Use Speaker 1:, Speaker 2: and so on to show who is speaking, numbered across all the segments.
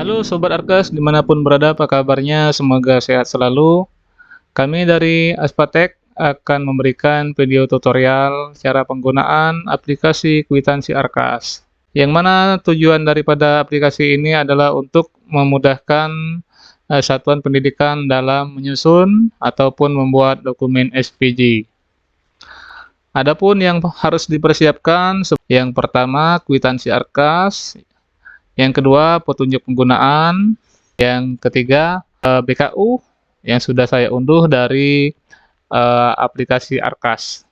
Speaker 1: Halo Sobat Arkas, dimanapun berada, apa kabarnya? Semoga sehat selalu. Kami dari Aspatek akan memberikan video tutorial cara penggunaan aplikasi kwitansi Arkas. Yang mana tujuan daripada aplikasi ini adalah untuk memudahkan satuan pendidikan dalam menyusun ataupun membuat dokumen SPG. Adapun yang harus dipersiapkan, yang pertama kwitansi Arkas, yang kedua petunjuk penggunaan, yang ketiga BKU yang sudah saya unduh dari aplikasi Arkas.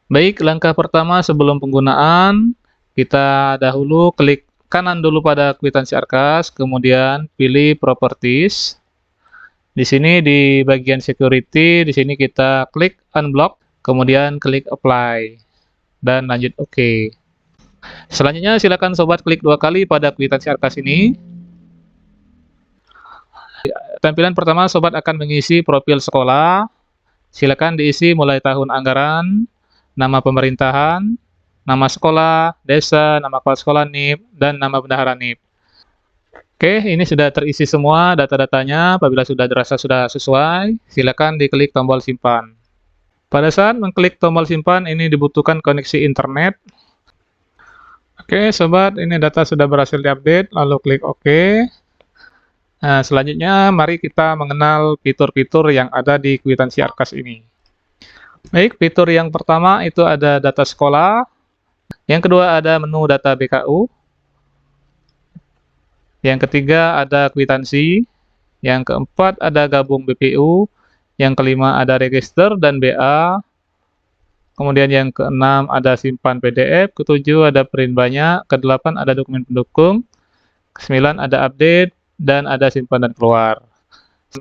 Speaker 1: Baik, langkah pertama sebelum penggunaan, kita dahulu klik kanan dulu pada kwitansi Arkas, kemudian pilih Properties. Di sini di bagian Security, di sini kita klik Unblock, kemudian klik Apply, dan lanjut OK. Selanjutnya silakan sobat klik 2 kali pada kwitansi Arkas ini. Tampilan pertama sobat akan mengisi profil sekolah. Silakan diisi mulai tahun anggaran, nama pemerintahan, nama sekolah, desa, nama kepala sekolah NIP, dan nama bendahara NIP. Oke, ini sudah terisi semua data-datanya. Apabila sudah dirasa sudah sesuai, silakan diklik tombol simpan. Pada saat mengklik tombol simpan, ini dibutuhkan koneksi internet. Oke, sobat, ini data sudah berhasil diupdate, lalu klik OK. Nah, selanjutnya mari kita mengenal fitur-fitur yang ada di kwitansi Arkas ini. Baik, fitur yang pertama itu ada data sekolah. Yang kedua ada menu data BKU. Yang ketiga ada kwitansi. Yang keempat ada gabung BPU. Yang kelima ada register dan BA. Kemudian yang keenam ada simpan PDF, ketujuh ada print banyak, kedelapan ada dokumen pendukung, kesembilan ada update, dan ada simpan dan keluar.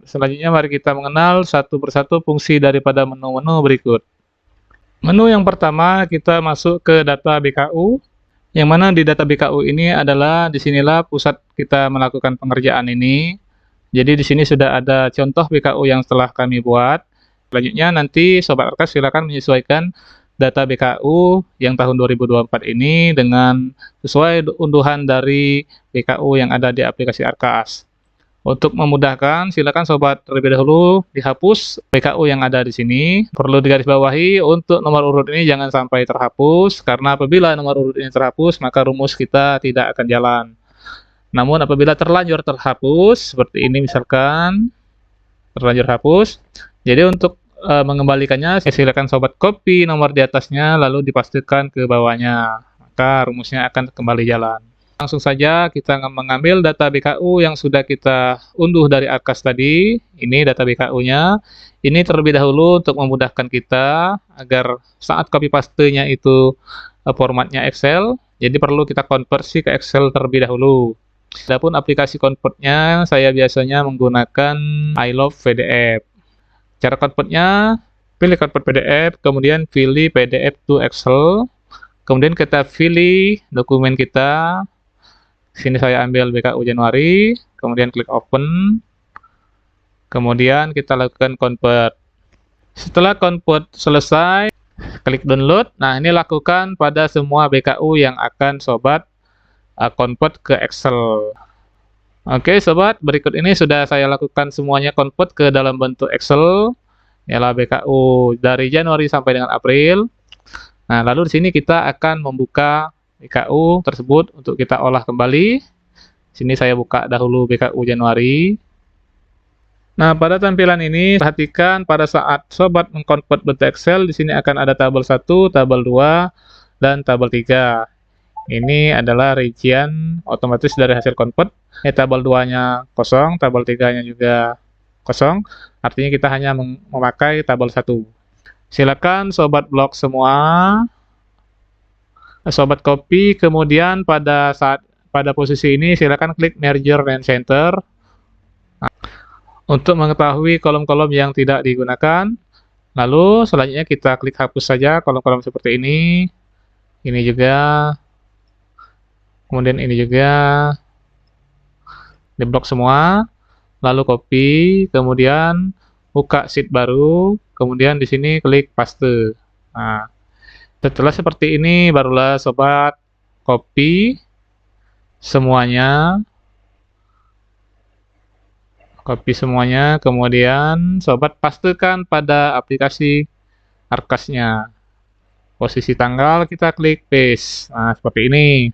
Speaker 1: Selanjutnya mari kita mengenal satu persatu fungsi daripada menu-menu berikut. Menu yang pertama kita masuk ke data BKU, yang mana di data BKU ini adalah disinilah pusat kita melakukan pengerjaan ini. Jadi di sini sudah ada contoh BKU yang telah kami buat. Selanjutnya nanti Sobat Arkas silakan menyesuaikan data BKU yang tahun 2024 ini dengan sesuai unduhan dari BKU yang ada di aplikasi Arkas. Untuk memudahkan, silakan Sobat terlebih dahulu dihapus BKU yang ada di sini. Perlu digarisbawahi untuk nomor urut ini jangan sampai terhapus, karena apabila nomor urut ini terhapus, maka rumus kita tidak akan jalan. Namun apabila terlanjur terhapus, seperti ini misalkan, terlanjur hapus. Jadi untuk mengembalikannya, silakan sobat copy nomor di atasnya lalu dipastikan ke bawahnya. Maka rumusnya akan kembali jalan. Langsung saja kita mengambil data BKU yang sudah kita unduh dari Arkas tadi. Ini data BKU-nya. Ini terlebih dahulu untuk memudahkan kita agar saat copy paste-nya itu formatnya Excel. Jadi perlu kita konversi ke Excel terlebih dahulu. Adapun aplikasi convert-nya, saya biasanya menggunakan I Love PDF. Cara convert-nya, pilih convert PDF, kemudian pilih PDF to Excel, kemudian kita pilih dokumen kita. Sini saya ambil BKU Januari, kemudian klik Open, kemudian kita lakukan convert. Setelah convert selesai, klik Download. Nah, ini lakukan pada semua BKU yang akan sobat convert ke Excel. Oke sobat, berikut ini sudah saya lakukan semuanya convert ke dalam bentuk Excel. Ialah BKU dari Januari sampai dengan April. Nah, lalu di sini kita akan membuka BKU tersebut untuk kita olah kembali. Sini saya buka dahulu BKU Januari. Nah, pada tampilan ini perhatikan pada saat sobat mengkonvert bentuk Excel, di sini akan ada tabel 1, tabel 2, dan tabel 3. Ini adalah rincian otomatis dari hasil convert. Tabel 2-nya kosong, tabel 3-nya juga kosong. Artinya kita hanya memakai tabel 1. Silakan sobat blok semua. Sobat copy, kemudian pada posisi ini silakan klik merger and center. Nah, untuk mengetahui kolom-kolom yang tidak digunakan. Lalu selanjutnya kita klik hapus saja kolom-kolom seperti ini. Ini juga. Kemudian ini juga diblok semua, lalu copy, kemudian buka sheet baru, kemudian di sini klik paste. Nah, setelah seperti ini barulah sobat copy semuanya, Copy semuanya, kemudian sobat pastekan pada aplikasi Arcasnya. Posisi tanggal kita klik paste. Nah, seperti ini.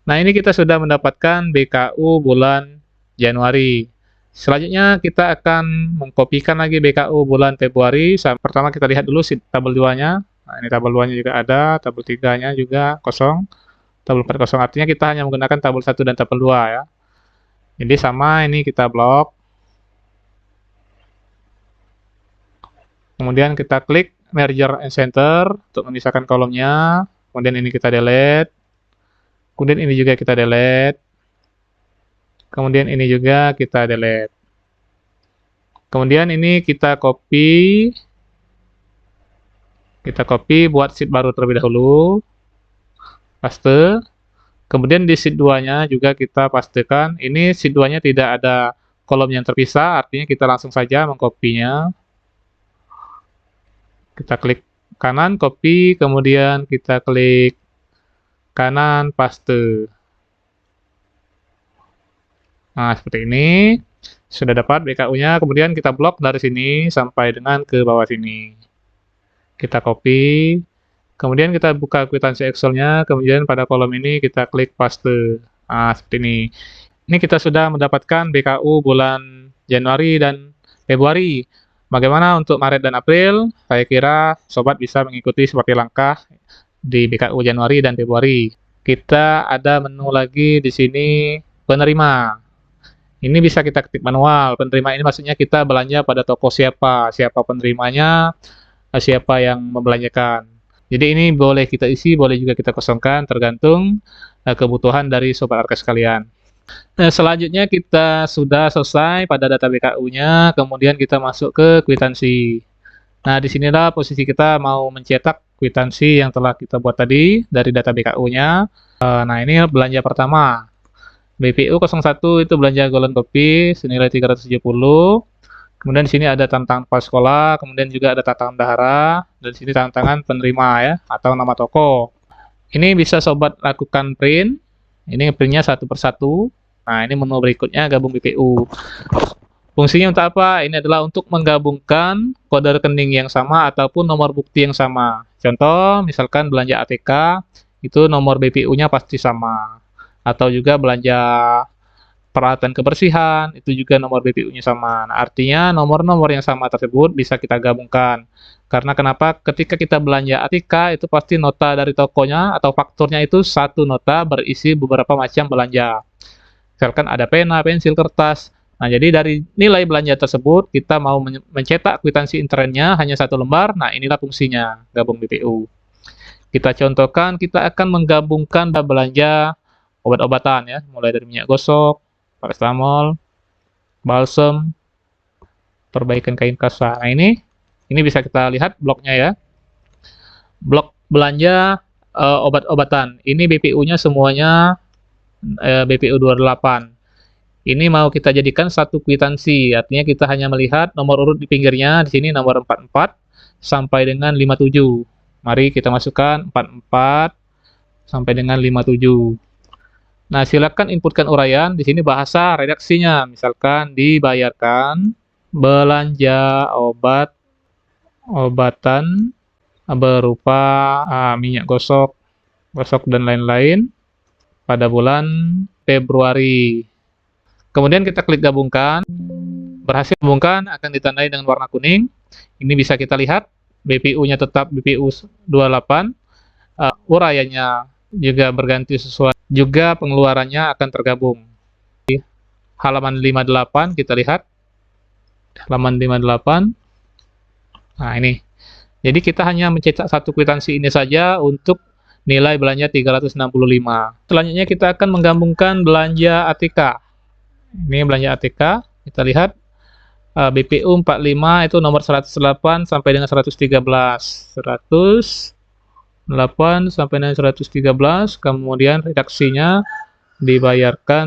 Speaker 1: Nah, ini kita sudah mendapatkan BKU bulan Januari. Selanjutnya kita akan mengkopikan lagi BKU bulan Februari. Pertama kita lihat dulu tabel 2-nya. Nah, ini tabel 2-nya juga ada, tabel 3-nya juga kosong. Tabel 4 kosong, artinya kita hanya menggunakan tabel 1 dan tabel 2 ya. Jadi sama, ini kita blok. Kemudian kita klik merger and center untuk memisahkan kolomnya. Kemudian ini kita delete. Kemudian ini juga kita delete. Kemudian ini juga kita delete. Kemudian ini kita copy. Kita copy buat sheet baru terlebih dahulu. Paste. Kemudian di sheet 2-nya juga kita pastekan. Ini sheet 2-nya tidak ada kolom yang terpisah, artinya kita langsung saja mengkopinya. Kita klik kanan, copy, kemudian kita klik kanan, paste. Nah, seperti ini. Sudah dapat BKU-nya, kemudian kita blok dari sini sampai dengan ke bawah sini. Kita copy. Kemudian kita buka kwitansi Excel-nya, kemudian pada kolom ini kita klik paste. Nah, seperti ini. Ini kita sudah mendapatkan BKU bulan Januari dan Februari. Bagaimana untuk Maret dan April? Saya kira sobat bisa mengikuti seperti langkah di BKU Januari dan Februari. Kita ada menu lagi di sini, penerima. Ini bisa kita ketik manual. Penerima ini maksudnya kita belanja pada toko siapa penerimanya, siapa yang membelanjakan. Jadi ini boleh kita isi, boleh juga kita kosongkan, tergantung kebutuhan dari sobat Arcas sekalian. Nah, selanjutnya kita sudah selesai pada data BKU-nya, kemudian kita masuk ke kwitansi. Nah, disinilah posisi kita mau mencetak kwitansi yang telah kita buat tadi dari data BKU-nya. Nah, ini belanja pertama. BPU 01 itu belanja golden copy senilai 370. Kemudian di sini ada tantangan kepala sekolah, kemudian juga ada tantangan bendahara, dan di sini tantangan penerima ya, atau nama toko. Ini bisa sobat lakukan print. Ini printnya satu persatu. Nah, ini menu berikutnya gabung BPU. Fungsinya untuk apa? Ini adalah untuk menggabungkan kode rekening yang sama ataupun nomor bukti yang sama. Contoh, misalkan belanja ATK, itu nomor BPU-nya pasti sama. Atau juga belanja peralatan kebersihan, itu juga nomor BPU-nya sama. Nah, artinya nomor-nomor yang sama tersebut bisa kita gabungkan. Karena kenapa? Ketika kita belanja ATK, itu pasti nota dari tokonya atau fakturnya itu satu nota berisi beberapa macam belanja. Misalkan ada pena, pensil, kertas. Nah, jadi dari nilai belanja tersebut, kita mau mencetak kwitansi internnya hanya satu lembar. Nah, inilah fungsinya, gabung BPU. Kita contohkan, kita akan menggabungkan belanja obat-obatan ya, mulai dari minyak gosok, paracetamol, balsem, perbaikan kain kasa. Nah, ini bisa kita lihat bloknya ya. Blok belanja obat-obatan. Ini BPU-nya semuanya BPU 28. Ini mau kita jadikan satu kwitansi. Artinya kita hanya melihat nomor urut di pinggirnya. Di sini nomor 44 sampai dengan 57. Mari kita masukkan 44 sampai dengan 57. Nah, silakan inputkan uraian. Di sini bahasa redaksinya. Misalkan dibayarkan belanja obatan berupa minyak gosok dan lain-lain pada bulan Februari. Kemudian kita klik gabungkan. Berhasil gabungkan akan ditandai dengan warna kuning. Ini bisa kita lihat BPU-nya tetap BPU 28. Uraiannya juga berganti sesuai. Juga pengeluarannya akan tergabung. Di halaman 58 kita lihat. Halaman 58. Nah, ini. Jadi kita hanya mencetak satu kwitansi ini saja untuk nilai belanja 365. Selanjutnya kita akan menggabungkan belanja ATK. Ini belanja ATK. Kita lihat BPU 45 itu nomor 108 sampai dengan 113. 108 sampai dengan 113. Kemudian redaksinya dibayarkan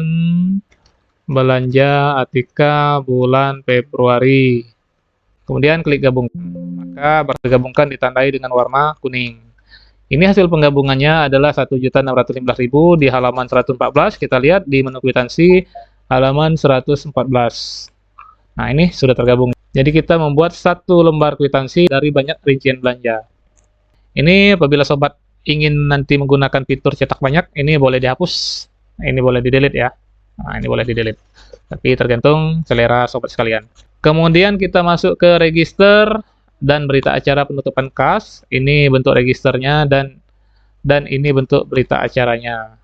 Speaker 1: belanja ATK bulan Februari. Kemudian klik gabung. Maka bergabungkan ditandai dengan warna kuning. Ini hasil penggabungannya adalah 1.615.000 di halaman 114. Kita lihat di menu kwitansi halaman 114. Nah, ini sudah tergabung. Jadi kita membuat satu lembar kwitansi dari banyak rincian belanja. Ini apabila sobat ingin nanti menggunakan fitur cetak banyak, ini boleh dihapus, ini boleh di-delete ya. Nah, ini boleh di-delete. Tapi tergantung selera sobat sekalian. Kemudian kita masuk ke register dan berita acara penutupan kas. Ini bentuk registernya dan ini bentuk berita acaranya.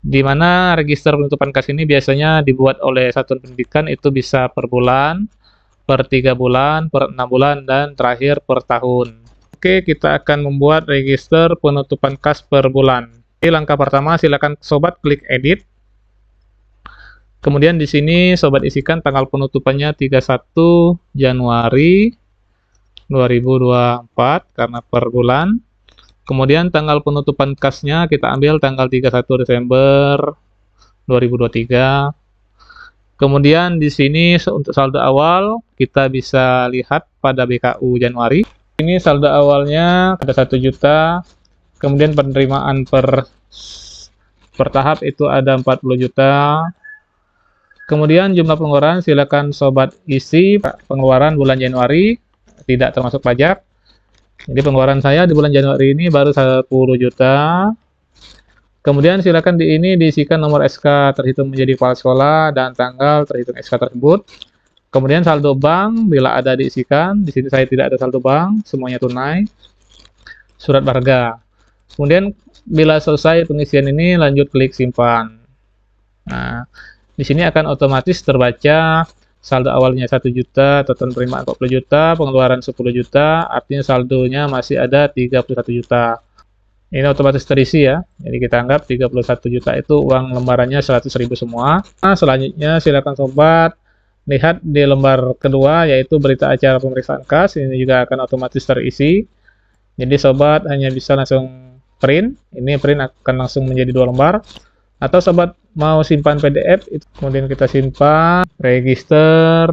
Speaker 1: Di mana register penutupan kas ini biasanya dibuat oleh satuan pendidikan, itu bisa per bulan, per 3 bulan, per 6 bulan, dan terakhir per tahun. Oke, kita akan membuat register penutupan kas per bulan. Di langkah pertama, silakan sobat klik edit. Kemudian di sini sobat isikan tanggal penutupannya 31 Januari 2024 karena per bulan. Kemudian tanggal penutupan kasnya kita ambil tanggal 31 Desember 2023. Kemudian di sini untuk saldo awal kita bisa lihat pada BKU Januari. Ini saldo awalnya ada 1 juta. Kemudian penerimaan per tahap itu ada 40 juta. Kemudian jumlah pengeluaran silakan sobat isi pengeluaran bulan Januari tidak termasuk pajak. Jadi pengeluaran saya di bulan Januari ini baru 10 juta. Kemudian silakan di ini diisikan nomor SK terhitung menjadi kepala sekolah dan tanggal terhitung SK tersebut. Kemudian saldo bank bila ada diisikan. Di sini saya tidak ada saldo bank, semuanya tunai. Surat berharga. Kemudian bila selesai pengisian ini lanjut klik simpan. Nah, di sini akan otomatis terbaca saldo awalnya 1 juta, total penerimaan 40 juta, pengeluaran 10 juta, artinya saldonya masih ada 31 juta. Ini otomatis terisi ya. Jadi kita anggap 31 juta itu uang lembarannya 100.000 semua. Nah, selanjutnya silakan sobat lihat di lembar kedua yaitu berita acara pemeriksaan kas. Ini juga akan otomatis terisi. Jadi sobat hanya bisa langsung print. Ini print akan langsung menjadi 2 lembar. Atau sobat mau simpan PDF, kemudian kita simpan register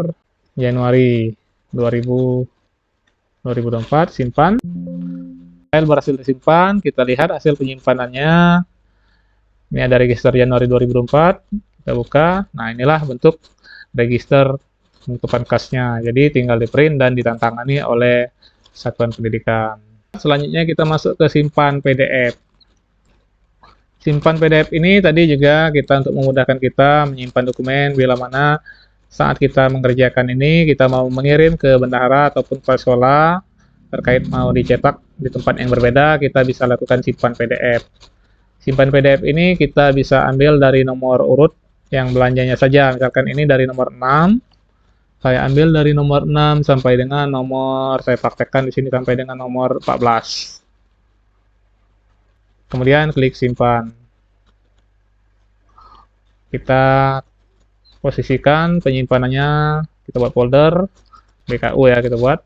Speaker 1: Januari 2024, simpan. File berhasil disimpan, kita lihat hasil penyimpanannya. Ini ada register Januari 2024, kita buka. Nah, inilah bentuk register penutupan kasnya. Jadi tinggal di print dan ditantangani oleh satuan pendidikan. Selanjutnya kita masuk ke simpan PDF. Simpan PDF ini tadi juga kita untuk memudahkan kita menyimpan dokumen bila mana saat kita mengerjakan ini kita mau mengirim ke bendahara ataupun kepala sekolah terkait mau dicetak di tempat yang berbeda, kita bisa lakukan simpan PDF. Simpan PDF ini kita bisa ambil dari nomor urut yang belanjanya saja. Misalkan ini dari nomor 6. Saya ambil dari nomor 6 sampai dengan nomor, saya praktekkan di sini sampai dengan nomor 14. Kemudian klik simpan. Kita posisikan penyimpanannya, kita buat folder BKU ya, kita buat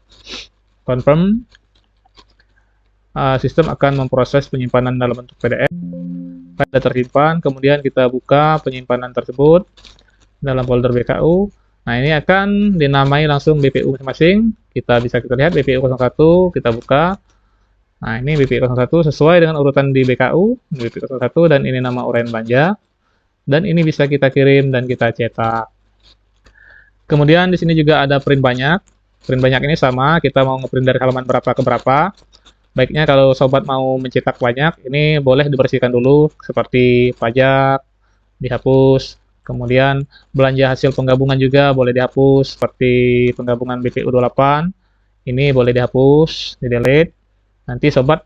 Speaker 1: confirm. Sistem akan memproses penyimpanan dalam bentuk PDF. Sudah tersimpan, kemudian kita buka penyimpanan tersebut dalam folder BKU. Nah, ini akan dinamai langsung BPU masing-masing. Kita lihat BPU 01, kita buka. Nah, ini BPU 01 sesuai dengan urutan di BKU, BPU 01, dan ini nama uraian belanja. Dan ini bisa kita kirim dan kita cetak. Kemudian di sini juga ada print banyak. Print banyak ini sama, kita mau ngeprint dari halaman berapa ke berapa. Baiknya kalau sobat mau mencetak banyak, ini boleh dibersihkan dulu, seperti pajak, dihapus. Kemudian belanja hasil penggabungan juga boleh dihapus, seperti penggabungan BPU 28. Ini boleh dihapus, di-delete. Nanti sobat,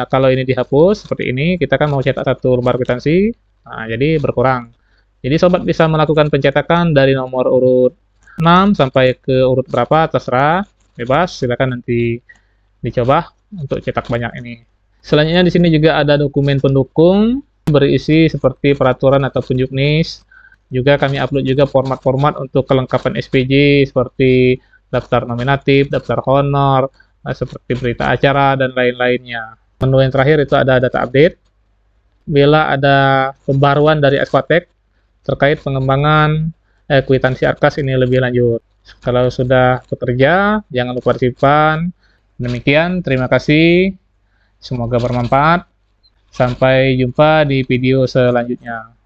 Speaker 1: kalau ini dihapus seperti ini, kita kan mau cetak satu lembar kwitansi, nah, jadi berkurang. Jadi sobat bisa melakukan pencetakan dari nomor urut 6 sampai ke urut berapa, terserah, bebas, silakan nanti dicoba untuk cetak banyak ini. Selanjutnya di sini juga ada dokumen pendukung berisi seperti peraturan ataupun juknis. Juga kami upload juga format-format untuk kelengkapan SPJ seperti daftar nominatif, daftar honor, seperti berita acara, dan lain-lainnya. Menu yang terakhir itu ada data update. Bila ada pembaruan dari Aquatek terkait pengembangan kwitansi Arkas ini lebih lanjut. Kalau sudah bekerja, jangan lupa disimpan. Demikian, terima kasih. Semoga bermanfaat. Sampai jumpa di video selanjutnya.